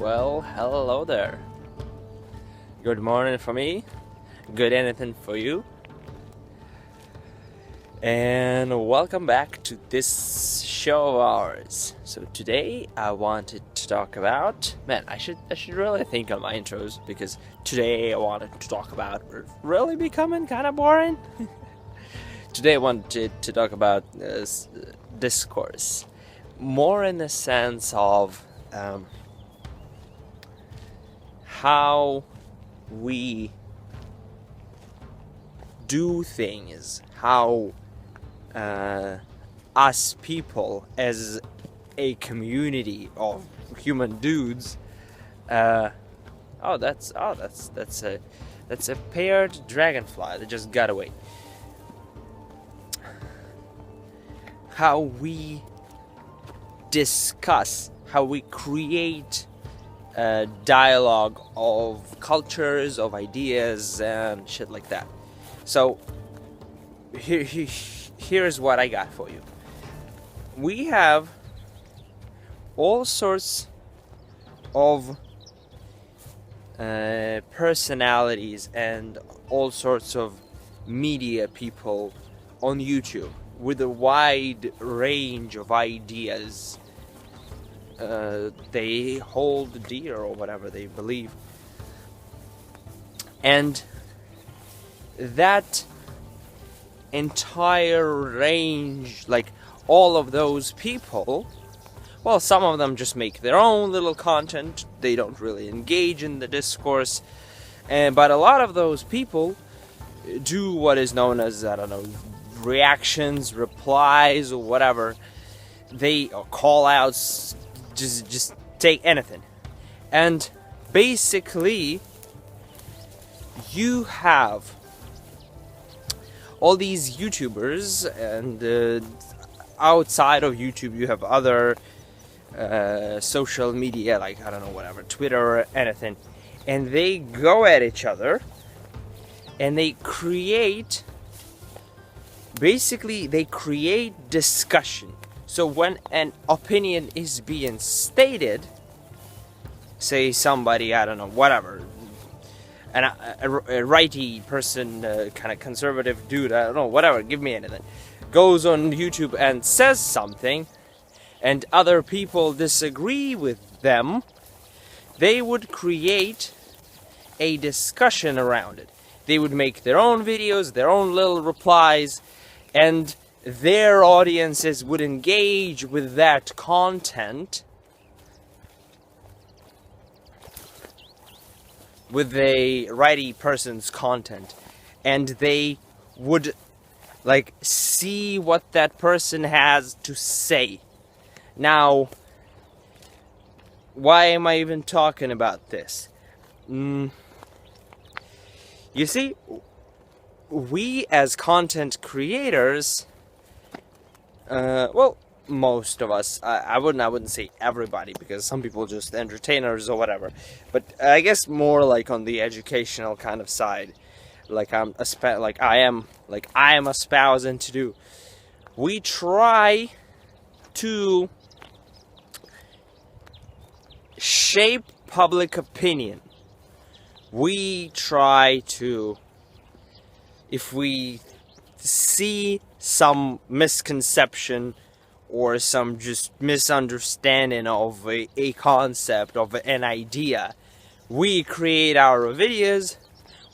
Well, hello there. Good morning for me. Good anything for you. And welcome back to this show of ours. So today I wanted to talk about... Man, I should really think on my intros, because today I wanted to talk about really becoming kind of boring. Today I wanted to talk about discourse. More in the sense of how we do things, how us people as a community of human dudes that's a paired dragonfly that just got away. How we discuss, how we create a dialogue of cultures, of ideas, and shit like that. So here's what I got for you. We have all sorts of personalities and all sorts of media people on YouTube with a wide range of ideas they hold dear, or whatever they believe. And that entire range, like all of those people, well, some of them just make their own little content. They don't really engage in the discourse. But a lot of those people do what is known as, I don't know, reactions, replies, or whatever. They call outs, just take anything. And basically, you have all these YouTubers, and outside of YouTube you have other social media, like, I don't know, whatever, Twitter or anything, and they go at each other and they create discussion. So when an opinion is being stated, say somebody, I don't know, whatever, a righty person, kind of conservative dude, I don't know, whatever, give me anything, goes on YouTube and says something, and other people disagree with them, they would create a discussion around it. They would make their own videos, their own little replies, and their audiences would engage with that content, with a righty person's content, and they would like see what that person has to say. Now, why am I even talking about this? You see, we as content creators, well, most of us, I wouldn't say everybody, because some people just entertainers or whatever, but I guess more like on the educational kind of side, like I am espousing to do. We try to shape public opinion. We try to, if we see some misconception or some just misunderstanding of a concept, of an idea, we create our videos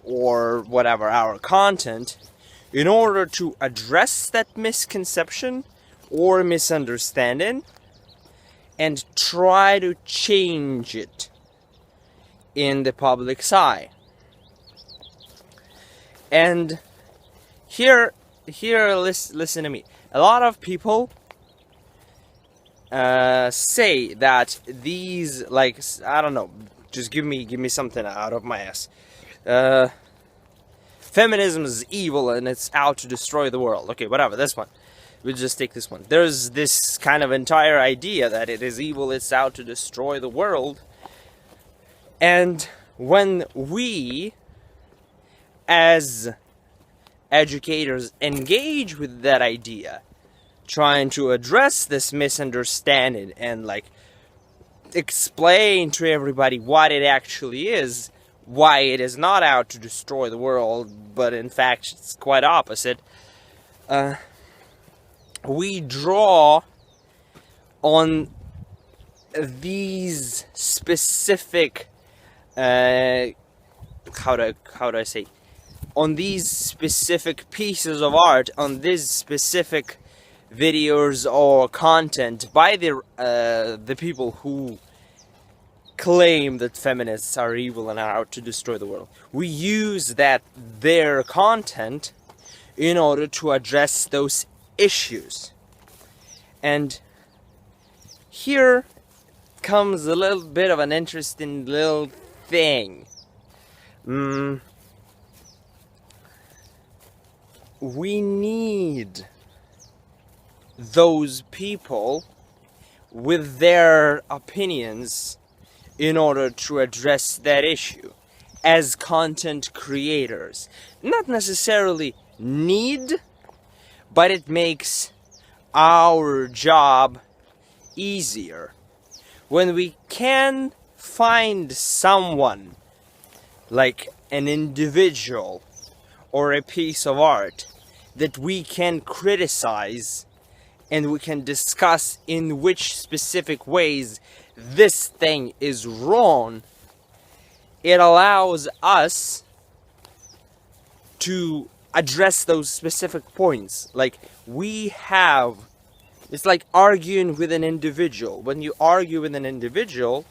or whatever, our content, in order to address that misconception or misunderstanding and try to change it in the public's eye. And here, listen to me. A lot of people say that these, like, I don't know, just give me something out of my ass. Feminism is evil and it's out to destroy the world. Okay, whatever, this one. We'll just take this one. There's this kind of entire idea that it is evil, it's out to destroy the world. And when we, as educators, engage with that idea, trying to address this misunderstanding and like explain to everybody what it actually is, why it is not out to destroy the world, but in fact it's quite opposite. We draw on these specific how do I say, on these specific pieces of art, on these specific videos or content by the people who claim that feminists are evil and are out to destroy the world. We use their content in order to address those issues. And here comes a little bit of an interesting little thing. We need those people with their opinions in order to address that issue as content creators. Not necessarily need, but it makes our job easier. When we can find someone, like an individual or a piece of art, that we can criticize and we can discuss in which specific ways this thing is wrong, it allows us to address those specific points. Like, it's like arguing with an individual. When you argue with an individual,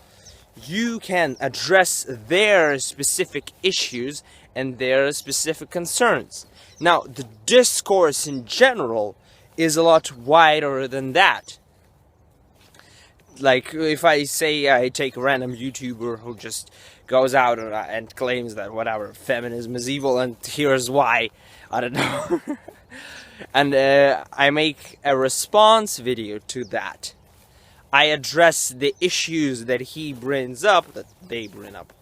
you can address their specific issues and their specific concerns. Now, the discourse in general is a lot wider than that. Like, if I say I take a random YouTuber who just goes out and claims that whatever, feminism is evil and here's why, I don't know. And I make a response video to that. I address the issues that he brings up, that they bring up.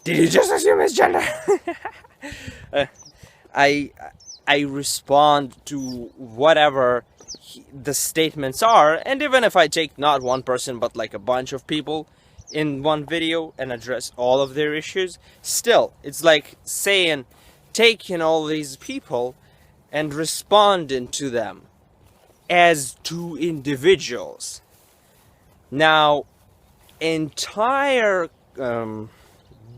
Did you just assume his gender? I respond to whatever the statements are, and even if I take not one person but like a bunch of people in one video and address all of their issues, still, it's like saying, taking all these people and responding to them as two individuals. Now, entire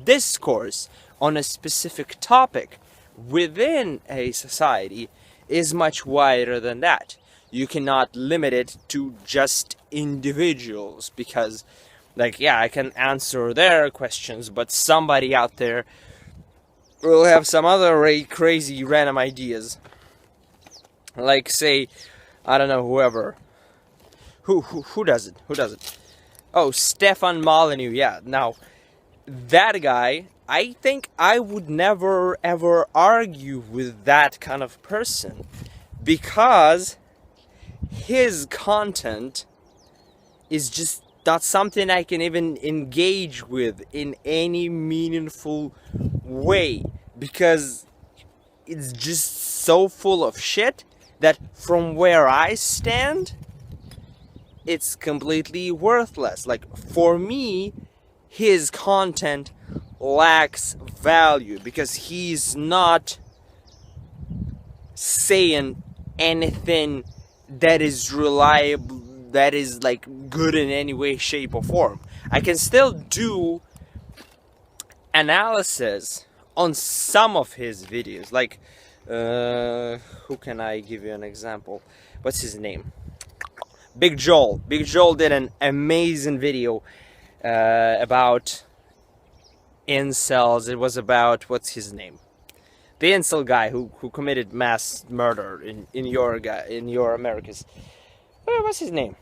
discourse on a specific topic within a society is much wider than that. You cannot limit it to just individuals, because, like, yeah, I can answer their questions, but somebody out there will have some other crazy random ideas. Like, say, I don't know, whoever. Who does it? Who does it? Oh, Stefan Molyneux, yeah. Now, that guy, I think I would never ever argue with that kind of person, because his content is just not something I can even engage with in any meaningful way, because it's just so full of shit that from where I stand, it's completely worthless. Like, for me, his content lacks value because he's not saying anything that is reliable, that is like good in any way, shape, or form. I can still do analysis on some of his videos. Like, who can I give you an example? What's his name? Big Joel. Big Joel did an amazing video about incels. It was about, what's his name? The incel guy who committed mass murder in your Americas. What's his name?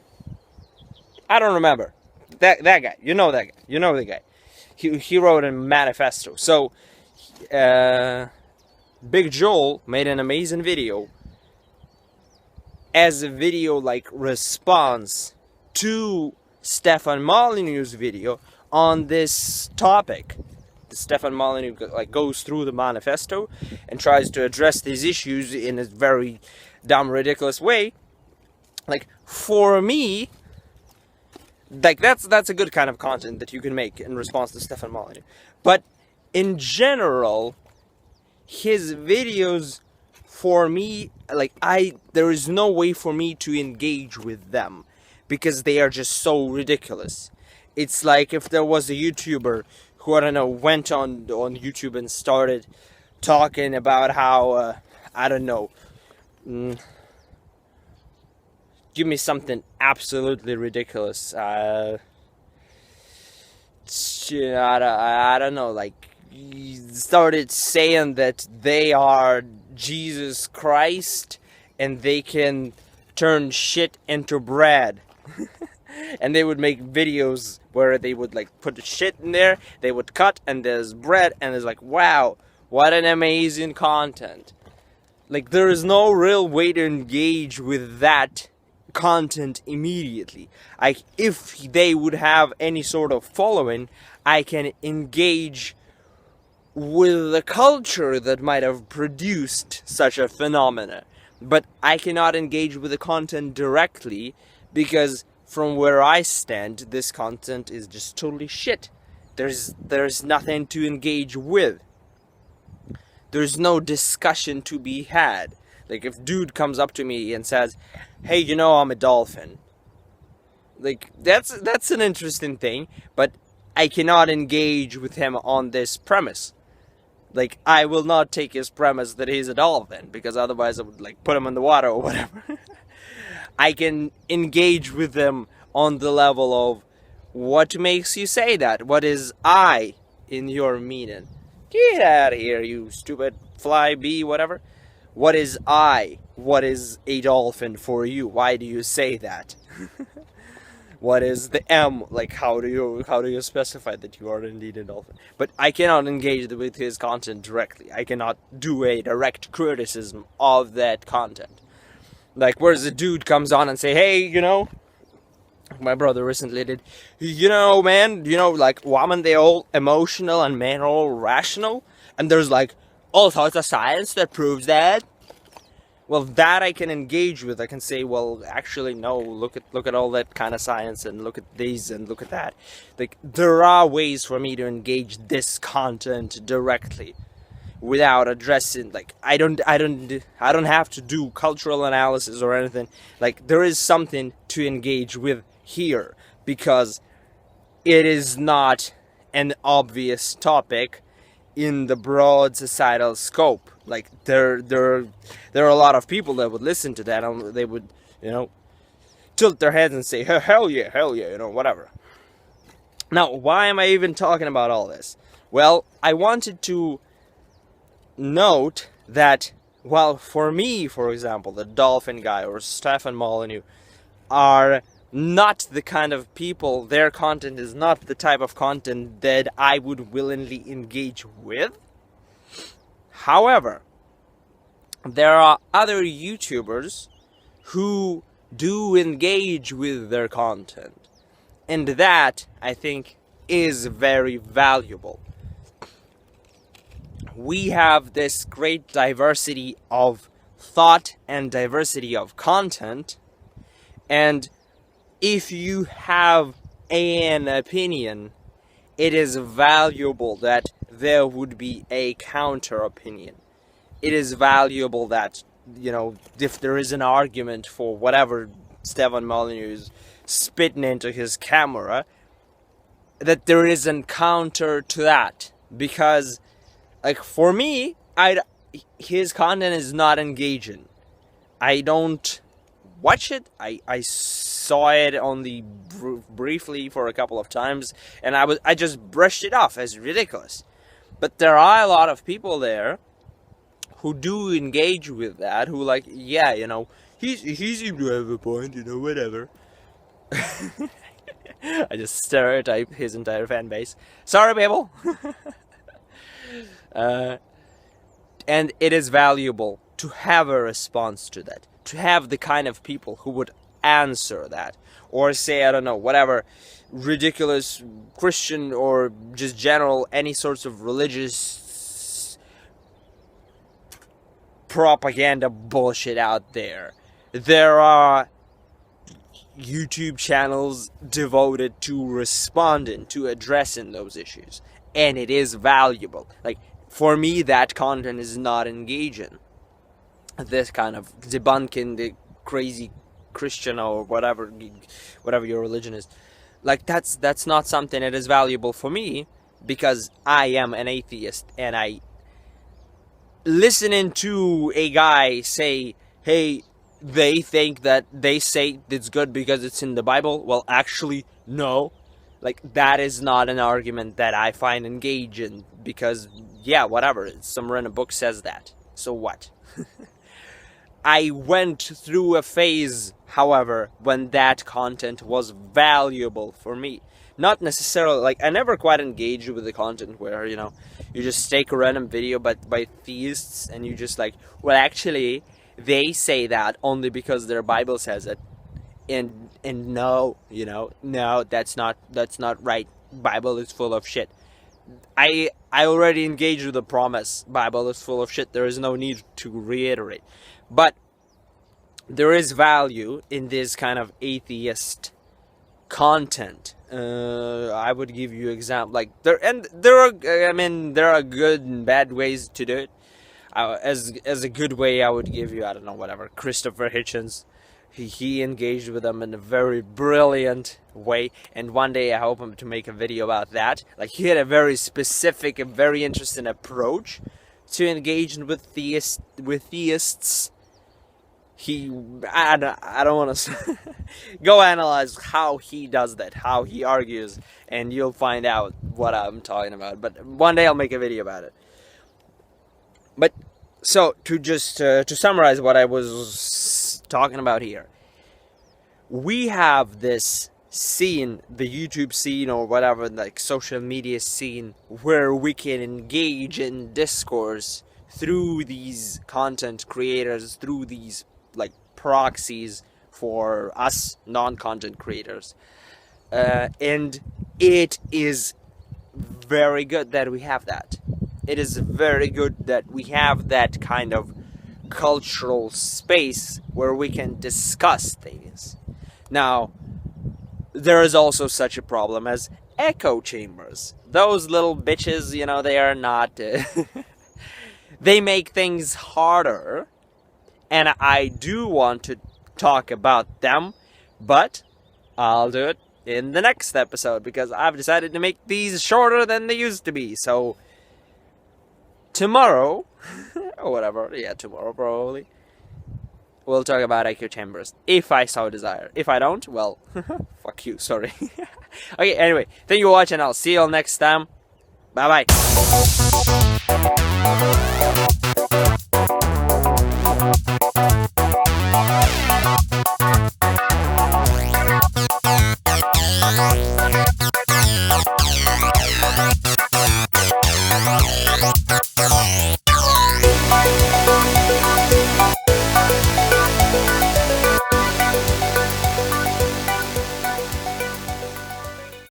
I don't remember. That guy. You know that guy. You know the guy. He wrote a manifesto. So, Big Joel made an amazing video as a video like response to Stefan Molyneux's video on this topic. Stefan Molyneux like goes through the manifesto and tries to address these issues in a very dumb, ridiculous way. Like, for me, Like, that's a good kind of content that you can make in response to Stefan Molyneux. But in general, his videos, for me, like, there is no way for me to engage with them because they are just so ridiculous. It's like if there was a YouTuber who, I don't know, went on YouTube and started talking about how, I don't know, give me something absolutely ridiculous. I don't know, like, he started saying that they are Jesus Christ and they can turn shit into bread. And they would make videos where they would, like, put the shit in there, they would cut, and there's bread, and it's like, wow, what an amazing content. Like, there is no real way to engage with that content immediately. Like, if they would have any sort of following, I can engage with the culture that might have produced such a phenomena. But I cannot engage with the content directly because from where I stand, this content is just totally shit. There's nothing to engage with. There's no discussion to be had. Like, if dude comes up to me and says, hey, you know, I'm a dolphin. Like, that's an interesting thing, but I cannot engage with him on this premise. Like, I will not take his premise that he's a dolphin, because otherwise I would, like, put him in the water or whatever. I can engage with them on the level of, what makes you say that? What is I in your meaning? Get out of here, you stupid fly bee, whatever. What is I? What is a dolphin for you? Why do you say that? What is the M? Like, how do you specify that you are indeed a dolphin? But I cannot engage with his content directly. I cannot do a direct criticism of that content. Like, whereas a dude comes on and say, hey, you know, my brother recently did, you know, man, you know, like, women, they're all emotional and men are all rational, and there's, like, all sorts of science that proves that. Well, that I can engage with. I can say, well, actually, no, look at all that kind of science, and look at these, and look at that. Like, there are ways for me to engage this content directly without addressing, like, I don't have to do cultural analysis or anything. Like, there is something to engage with here, because it is not an obvious topic in the broad societal scope. Like, there are a lot of people that would listen to that, and they would, you know, tilt their heads and say, hell yeah, you know, whatever. Now, why am I even talking about all this? Well, I wanted to note that, while for me, for example, the dolphin guy or Stefan Molyneux are not the kind of people, their content is not the type of content that I would willingly engage with. However, there are other YouTubers who do engage with their content, and that, I think, is very valuable. We have this great diversity of thought and diversity of content, and if you have an opinion, it is valuable that there would be a counter opinion. It is valuable that, you know, if there is an argument for whatever Stefan Molyneux is spitting into his camera, that there is a counter to that. Because, like, for me, his content is not engaging. I don't watch it. I saw it only briefly for a couple of times, and I just brushed it off as ridiculous. But there are a lot of people there who do engage with that, who, like, yeah, you know, he seemed to have a point, you know, whatever. I just stereotype his entire fan base. Sorry, people. And it is valuable to have a response to that, to have the kind of people who would answer that, or say, I don't know, whatever ridiculous Christian or just general any sorts of religious propaganda bullshit out there. There are YouTube channels devoted to responding, to addressing those issues. And it is valuable. Like, for me, that content is not engaging. This kind of debunking the crazy Christian or whatever your religion is. Like, that's not something that is valuable for me, because I am an atheist, and I listening to a guy say, hey, they think that they say it's good because it's in the Bible. Well, actually, no. Like, that is not an argument that I find engaging, because, yeah, whatever, somewhere in a book says that. So what? I went through a phase, however, when that content was valuable for me. Not necessarily, like, I never quite engaged with the content where, you just take a random video by theists, and you just like, well, actually, they say that only because their Bible says it. And no, no, that's not right. Bible is full of shit. I already engaged with the promise. Bible is full of shit. There is no need to reiterate. But there is value in this kind of atheist content. I would give you example, like there are good and bad ways to do it. As a good way, I would give you, I don't know, whatever, Christopher Hitchens. He engaged with them in a very brilliant way, and one day I hope him to make a video about that. Like, he had a very specific and very interesting approach to engaging with theists. I don't want to go analyze how he does that, how he argues, and you'll find out what I'm talking about. But one day I'll make a video about it. But so to summarize what I was talking about here, we have this scene, the YouTube scene or whatever, like social media scene, where we can engage in discourse through these content creators, through these like proxies for us non-content creators, and it is very good that we have that. It is very good that we have that kind of cultural space where we can discuss things. Now, there is also such a problem as echo chambers. Those little bitches, they are not... they make things harder, and I do want to talk about them, but I'll do it in the next episode, because I've decided to make these shorter than they used to be. So tomorrow, or whatever, tomorrow probably, we'll talk about echo chambers, if I so desire. If I don't, well, fuck you, sorry. Okay, anyway, thank you for watching, I'll see you all next time. Bye-bye.